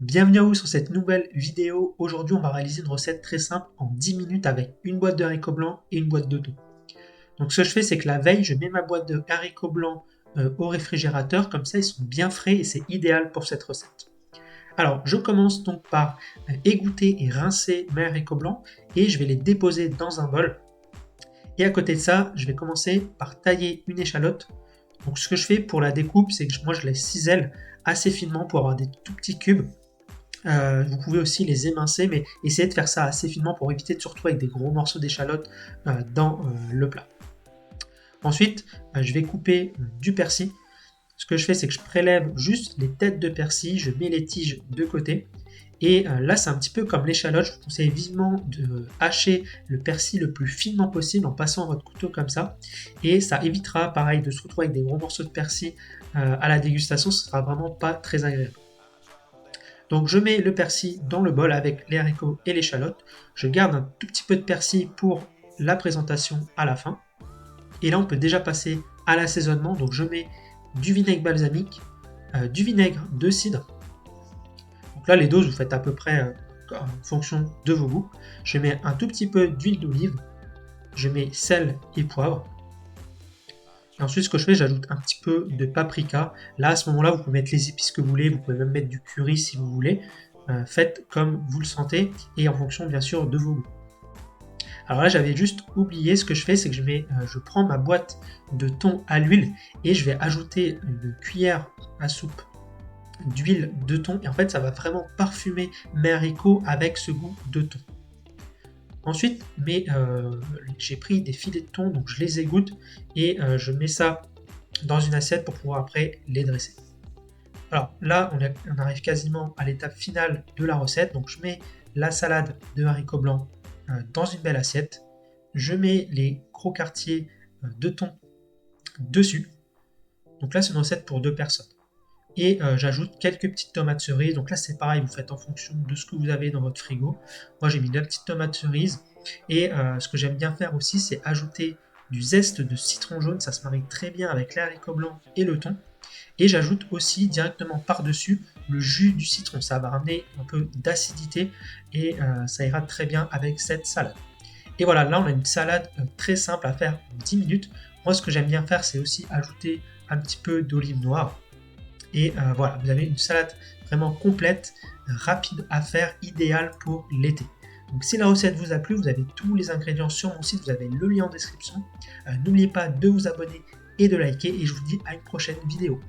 Bienvenue à vous sur cette nouvelle vidéo. Aujourd'hui, on va réaliser une recette très simple en 10 minutes avec une boîte de haricots blancs et une boîte de thon. Donc, ce que je fais, c'est que la veille, je mets ma boîte de haricots blancs au réfrigérateur. Comme ça, ils sont bien frais et c'est idéal pour cette recette. Alors, je commence donc par égoutter et rincer mes haricots blancs et je vais les déposer dans un bol. Et à côté de ça, je vais commencer par tailler une échalote. Donc, ce que je fais pour la découpe, c'est que moi, je les cisèle assez finement pour avoir des tout petits cubes. Vous pouvez aussi les émincer, mais essayez de faire ça assez finement pour éviter de se retrouver avec des gros morceaux d'échalote dans le plat. Ensuite, je vais couper du persil. Ce que je fais, c'est que je prélève juste les têtes de persil, je mets les tiges de côté. Et là, c'est un petit peu comme l'échalote. Je vous conseille vivement de hacher le persil le plus finement possible en passant votre couteau comme ça. Et ça évitera, pareil, de se retrouver avec des gros morceaux de persil à la dégustation. Ce sera vraiment pas très agréable. Donc je mets le persil dans le bol avec les haricots et l'échalote. Je garde un tout petit peu de persil pour la présentation à la fin. Et là on peut déjà passer à l'assaisonnement. Donc je mets du vinaigre balsamique, du vinaigre de cidre. Donc là les doses vous faites à peu près en fonction de vos goûts. Je mets un tout petit peu d'huile d'olive. Je mets sel et poivre. Et ensuite, ce que je fais, j'ajoute un petit peu de paprika. Là, à ce moment-là, vous pouvez mettre les épices que vous voulez. Vous pouvez même mettre du curry si vous voulez. Faites comme vous le sentez et en fonction, bien sûr, de vos goûts. Alors là, j'avais juste oublié. Ce que je fais, c'est que je prends ma boîte de thon à l'huile et je vais ajouter une cuillère à soupe d'huile de thon. Et en fait, ça va vraiment parfumer mes haricots avec ce goût de thon. Ensuite, j'ai pris des filets de thon, donc je les égoutte et je mets ça dans une assiette pour pouvoir après les dresser. Alors là, on arrive quasiment à l'étape finale de la recette. Donc je mets la salade de haricots blancs dans une belle assiette. Je mets les gros quartiers de thon dessus. Donc là, c'est une recette pour 2 personnes. Et j'ajoute quelques petites tomates cerises. Donc là, c'est pareil, vous faites en fonction de ce que vous avez dans votre frigo. Moi, j'ai mis 2 petites tomates cerises. Et ce que j'aime bien faire aussi, c'est ajouter du zeste de citron jaune. Ça se marie très bien avec les haricots blancs et le thon. Et j'ajoute aussi directement par-dessus le jus du citron. Ça va ramener un peu d'acidité et ça ira très bien avec cette salade. Et voilà, là, on a une salade très simple à faire en 10 minutes. Moi, ce que j'aime bien faire, c'est aussi ajouter un petit peu d'olive noire. Et voilà, vous avez une salade vraiment complète, rapide à faire, idéale pour l'été. Donc si la recette vous a plu, vous avez tous les ingrédients sur mon site, vous avez le lien en description. N'oubliez pas de vous abonner et de liker et je vous dis à une prochaine vidéo.